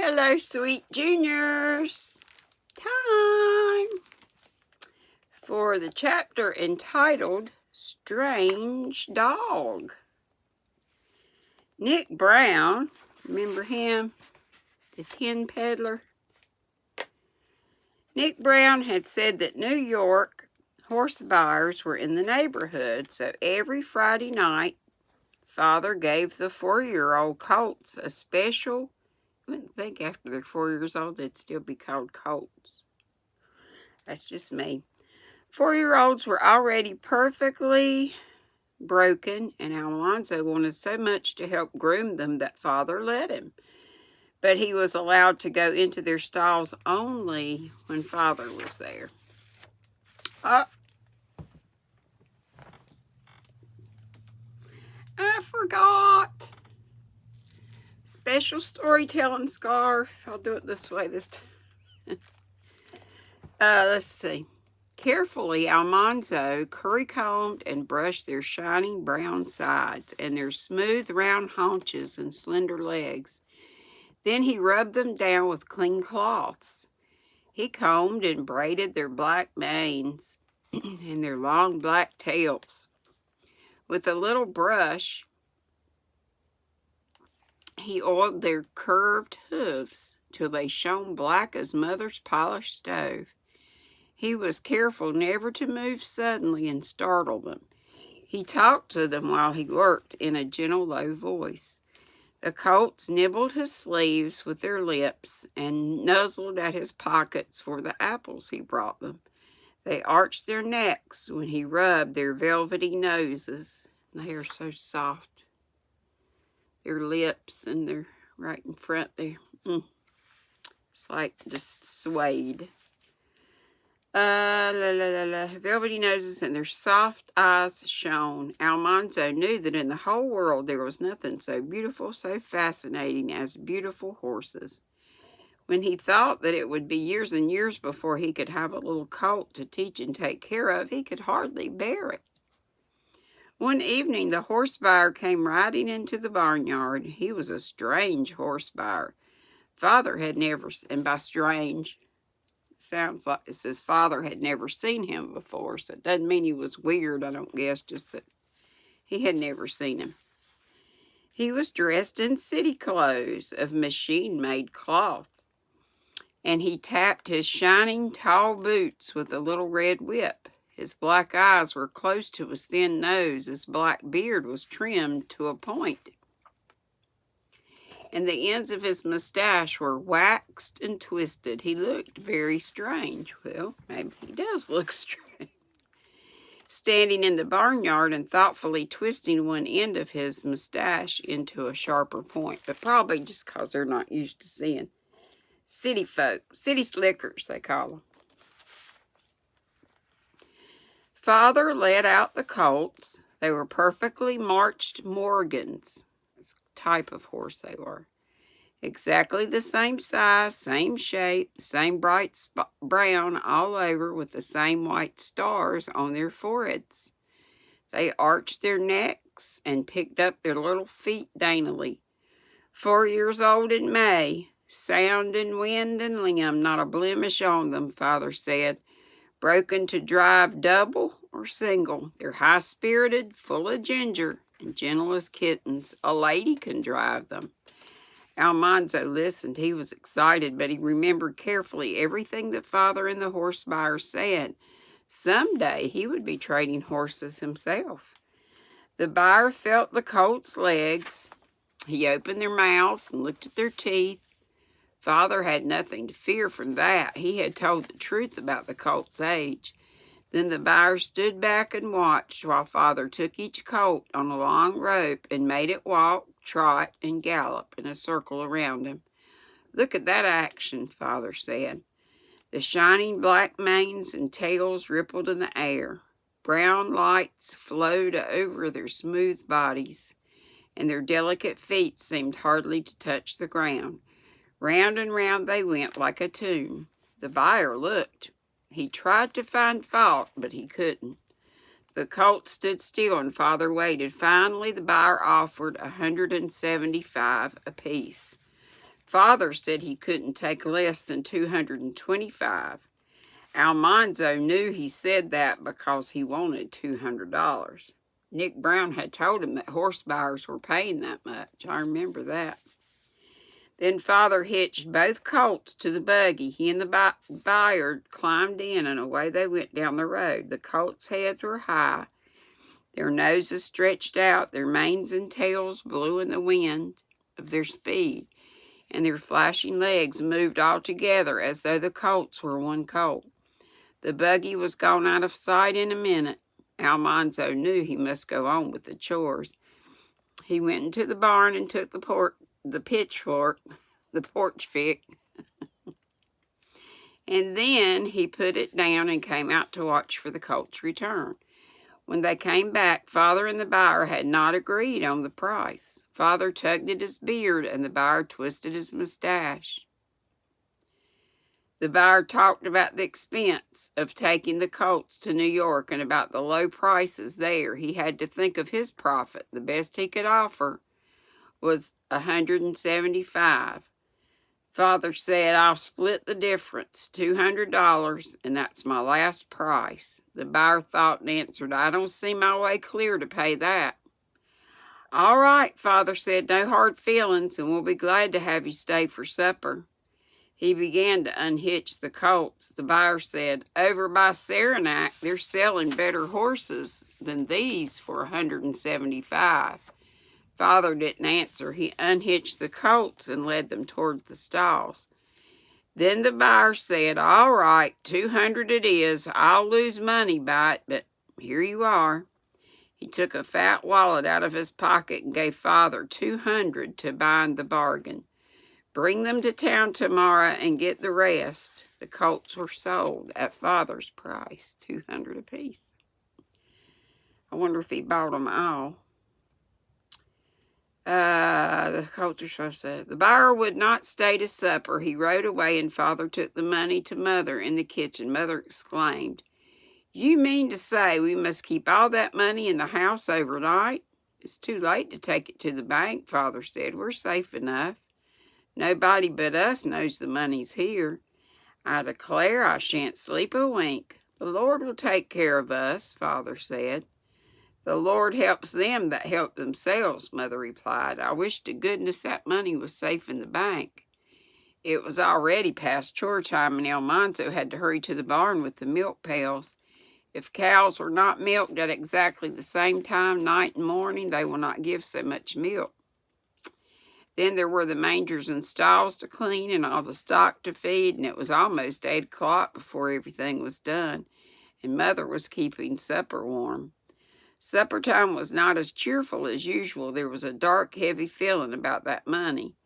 Hello, sweet juniors. Time for the chapter entitled Strange Dog. Nick Brown, remember him? The tin peddler? Nick Brown had said that New York horse buyers were in the neighborhood, so every Friday night, Father gave the 4-year-old colts a special. I wouldn't think after they're 4 years old they'd still be called colts. That's just me. 4-year-olds were already perfectly broken, and Alonzo wanted so much to help groom them that Father let him. But he was allowed to go into their stalls only when Father was there. Oh, I forgot. Special storytelling scarf. I'll do it this way this time. Let's see. Carefully, Almanzo curry-combed and brushed their shining brown sides and their smooth round haunches and slender legs. Then he rubbed them down with clean cloths. He combed and braided their black manes and their long black tails. With a little brush, he oiled their curved hooves till they shone black as Mother's polished stove. He was careful never to move suddenly and startle them. He talked to them while he worked in a gentle, low voice. The colts nibbled his sleeves with their lips and nuzzled at his pockets for the apples he brought them. They arched their necks when he rubbed their velvety noses. They are so soft. Their lips and they're right in front there. It's like just suede. Velvety noses and their soft eyes shone. Almanzo knew that in the whole world there was nothing so beautiful, so fascinating as beautiful horses. When he thought that it would be years and years before he could have a little colt to teach and take care of, he could hardly bear it. One evening the horse buyer came riding into the barnyard. He was a strange horse buyer. Father had never, and by strange, sounds like it says Father had never seen him before, so it doesn't mean he was weird, I don't guess, just that he had never seen him. He was dressed in city clothes of machine-made cloth, and he tapped his shining tall boots with a little red whip. His black eyes were close to his thin nose. His black beard was trimmed to a point, and the ends of his mustache were waxed and twisted. He looked very strange. Well, maybe he does look strange. Standing in the barnyard and thoughtfully twisting one end of his mustache into a sharper point, but probably just because they're not used to seeing city folk, city slickers, they call them. Father led out the colts. They were perfectly marched Morgans. Type of horse they were. Exactly the same size, same shape, same bright brown all over with the same white stars on their foreheads. They arched their necks and picked up their little feet daintily. 4 years old in May, sound in wind and limb, not a blemish on them, Father said. Broken to drive double or single. They're high-spirited, full of ginger, and gentle as kittens. A lady can drive them. Almanzo listened. He was excited, but he remembered carefully everything that Father and the horse buyer said. Someday he would be trading horses himself. The buyer felt the colts' legs. He opened their mouths and looked at their teeth. Father had nothing to fear from that. He had told the truth about the colt's age. Then the buyer stood back and watched while Father took each colt on a long rope and made it walk, trot, and gallop in a circle around him. Look at that action, Father said. The shining black manes and tails rippled in the air. Brown lights flowed over their smooth bodies, and their delicate feet seemed hardly to touch the ground. Round and round they went like a tune. The buyer looked. He tried to find fault, but he couldn't. The colt stood still and Father waited. Finally, the buyer offered $175 apiece. Father said he couldn't take less than $225. Almanzo knew he said that because he wanted $200. Nick Brown had told him that horse buyers were paying that much. I remember that. Then Father hitched both colts to the buggy. He and the buyer climbed in, and away they went down the road. The colts' heads were high, their noses stretched out, their manes and tails blew in the wind of their speed, and their flashing legs moved all together as though the colts were one colt. The buggy was gone out of sight in a minute. Almanzo knew he must go on with the chores. He went into the barn and took the porch pick, and then he put it down and came out to watch for the colt's return. When they came back, Father and the buyer had not agreed on the price. Father tugged at his beard, and the buyer twisted his mustache. The buyer talked about the expense of taking the colts to New York and about the low prices there. He had to think of his profit. The best he could offer was $175. Father said, "I'll split the difference, $200, and that's my last price." The buyer thought and answered, "I don't see my way clear to pay that." "All right," Father said, "no hard feelings, and we'll be glad to have you stay for supper." He began to unhitch the colts. The buyer said, "Over by Saranac, they're selling better horses than these for $175. Father didn't answer. He unhitched the colts and led them toward the stalls. Then the buyer said, "All right, $200 it is. I'll lose money by it, but here you are." He took a fat wallet out of his pocket and gave Father $200 to bind the bargain. "Bring them to town tomorrow and get the rest." The colts were sold at Father's price, $200 apiece. I wonder if he bought them all. The colts are supposed to. The buyer would not stay to supper. He rode away, and Father took the money to Mother in the kitchen. Mother exclaimed, "You mean to say we must keep all that money in the house overnight?" "It's too late to take it to the bank," Father said. "We're safe enough. Nobody but us knows the money's here. I declare I shan't sleep a wink. The Lord will take care of us," Father said. "The Lord helps them that help themselves," Mother replied. "I wish to goodness that money was safe in the bank." It was already past chore time, and Almanzo had to hurry to the barn with the milk pails. If cows were not milked at exactly the same time, night and morning, they will not give so much milk. Then there were the mangers and stalls to clean and all the stock to feed, and it was almost 8 o'clock before everything was done, and Mother was keeping supper warm. Supper time was not as cheerful as usual. There was a dark, heavy feeling about that money.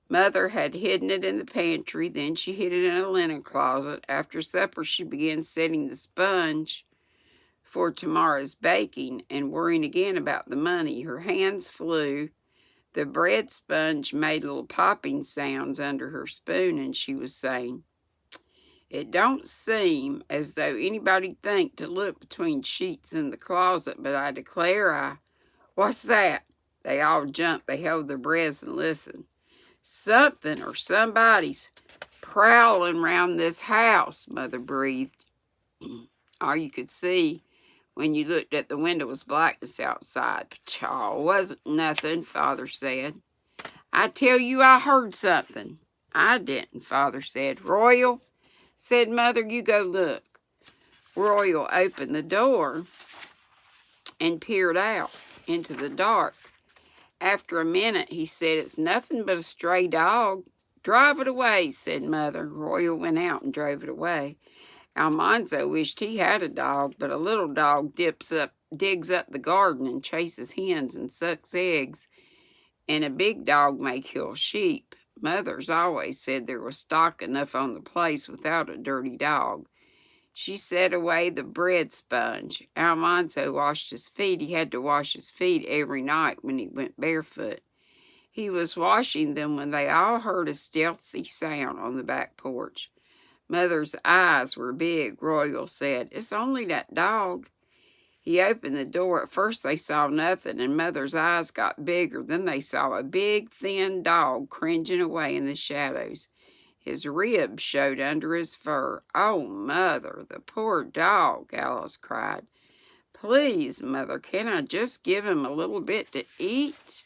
Mother had hidden it in the pantry, then she hid it in a linen closet. After supper, she began setting the sponge for tomorrow's baking and worrying again about the money. Her hands flew. The bread sponge made little popping sounds under her spoon, and she was saying, "It don't seem as though anybody'd think to look between sheets in the closet, but I declare What's that?" They all jumped. They held their breaths and listened. "Something or somebody's prowling round this house," Mother breathed. All you could see when you looked at the window was blackness outside. "Pshaw, wasn't nothing," Father said. "I tell you I heard something." "I didn't," Father said. "Royal," said Mother, "you go look." Royal opened the door and peered out into the dark. After a minute, he said, "It's nothing but a stray dog." "Drive it away," said Mother. Royal went out and drove it away. Almanzo wished he had a dog, but a little dog digs up the garden and chases hens and sucks eggs, and a big dog may kill sheep. Mother's always said there was stock enough on the place without a dirty dog. She set away the bread sponge. Almanzo washed his feet. He had to wash his feet every night when he went barefoot. He was washing them when they all heard a stealthy sound on the back porch. Mother's eyes were big. Royal said, "It's only that dog. He opened the door. At first they saw nothing, and Mother's eyes got bigger. Then they saw a big, thin dog cringing away in the shadows. His ribs showed under his fur. "Oh, Mother, the poor dog," Alice cried. "Please, Mother, can I just give him a little bit to eat?"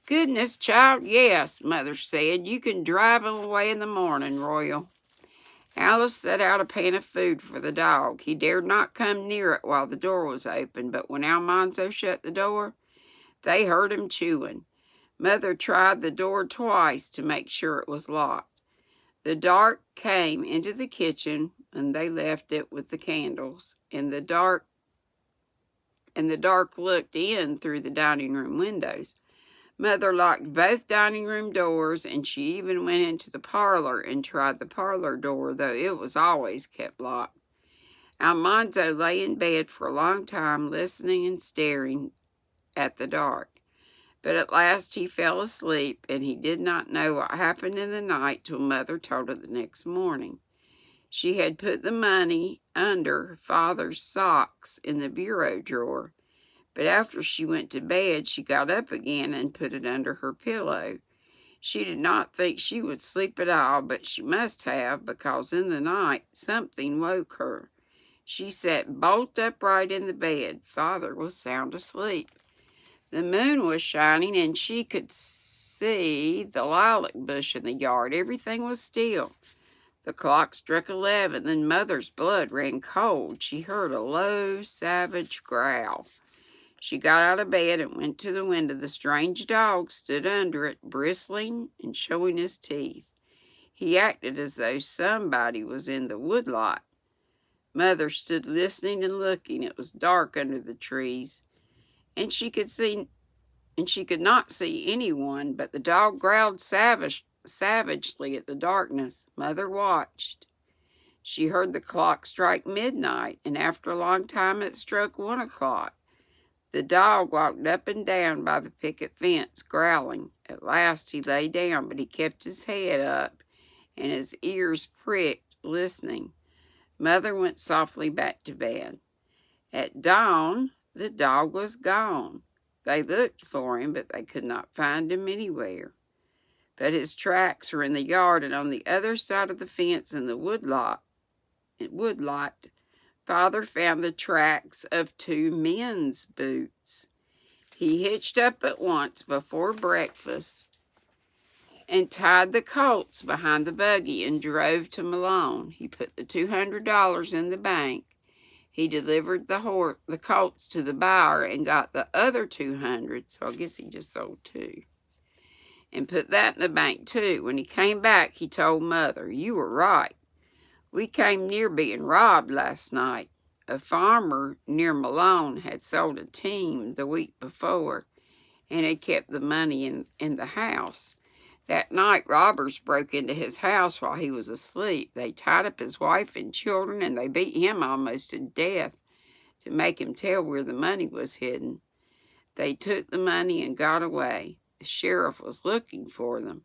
"Goodness, child, yes," Mother said. "You can drive him away in the morning, Royal." Alice set out a pan of food for the dog. He dared not come near it while the door was open, but when Almanzo shut the door, they heard him chewing. Mother tried the door twice to make sure it was locked. The dark came into the kitchen, and they left it with the candles. And the dark looked in through the dining room windows. Mother locked both dining room doors, and she even went into the parlor and tried the parlor door, though it was always kept locked. Almanzo lay in bed for a long time, listening and staring at the dark. But at last he fell asleep, and he did not know what happened in the night till Mother told it the next morning. She had put the money under Father's socks in the bureau drawer. But after she went to bed, she got up again and put it under her pillow. She did not think she would sleep at all, but she must have, because in the night something woke her. She sat bolt upright in the bed. Father was sound asleep. The moon was shining, and she could see the lilac bush in the yard. Everything was still. The clock struck 11. Then Mother's blood ran cold. She heard a low, savage growl. She got out of bed and went to the window. The strange dog stood under it, bristling and showing his teeth. He acted as though somebody was in the woodlot. Mother stood listening and looking. It was dark under the trees, and she could not see anyone, but the dog growled savagely at the darkness. Mother watched. She heard the clock strike midnight, and after a long time it struck 1 o'clock. The dog walked up and down by the picket fence, growling. At last he lay down, but he kept his head up and his ears pricked, listening. Mother went softly back to bed. At dawn, the dog was gone. They looked for him, but they could not find him anywhere. But his tracks were in the yard, and on the other side of the fence in the woodlot, Father found the tracks of 2 men's boots. He hitched up at once before breakfast and tied the colts behind the buggy and drove to Malone. He put the $200 in the bank. He delivered the colts to the buyer and got the other $200, so I guess he just sold 2, and put that in the bank too. When he came back, he told Mother, "You were right. We came near being robbed last night. A farmer near Malone had sold a team the week before and had kept the money in the house. That night, robbers broke into his house while he was asleep. They tied up his wife and children, and they beat him almost to death to make him tell where the money was hidden. They took the money and got away. The sheriff was looking for them.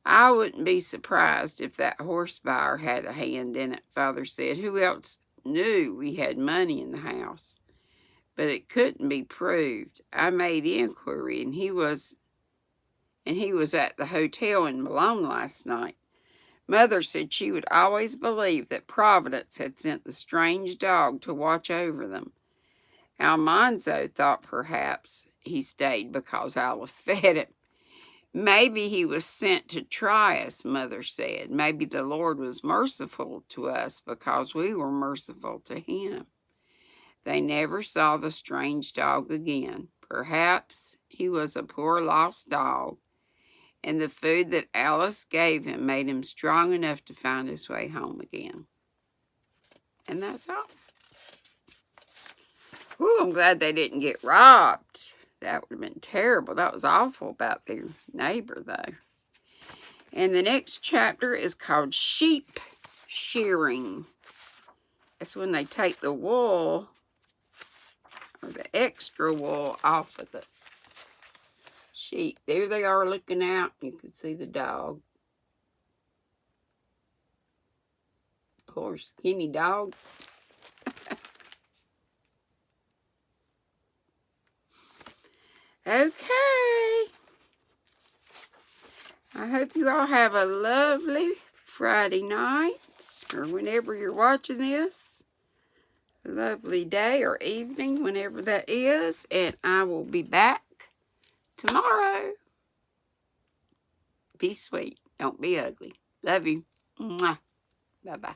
I wouldn't be surprised if that horse buyer had a hand in it," Father said. "Who else knew we had money in the house? But it couldn't be proved. I made inquiry, and he was at the hotel in Malone last night." Mother said she would always believe that Providence had sent the strange dog to watch over them. Almanzo thought perhaps he stayed because Alice fed him. "Maybe he was sent to try us," Mother said. "Maybe the Lord was merciful to us because we were merciful to him." They never saw the strange dog again. Perhaps he was a poor lost dog, and the food that Alice gave him made him strong enough to find his way home again. And that's all. Whew, I'm glad they didn't get robbed. That would have been terrible. That was awful about their neighbor, though. And the next chapter is called Sheep Shearing. That's when they take the wool, or the extra wool, off of the sheep. There they are looking out. You can see the dog. Poor skinny dog. Okay. I hope you all have a lovely Friday night, or whenever you're watching this. A lovely day or evening, whenever that is. And I will be back tomorrow. Be sweet. Don't be ugly. Love you. Mwah. Bye-bye.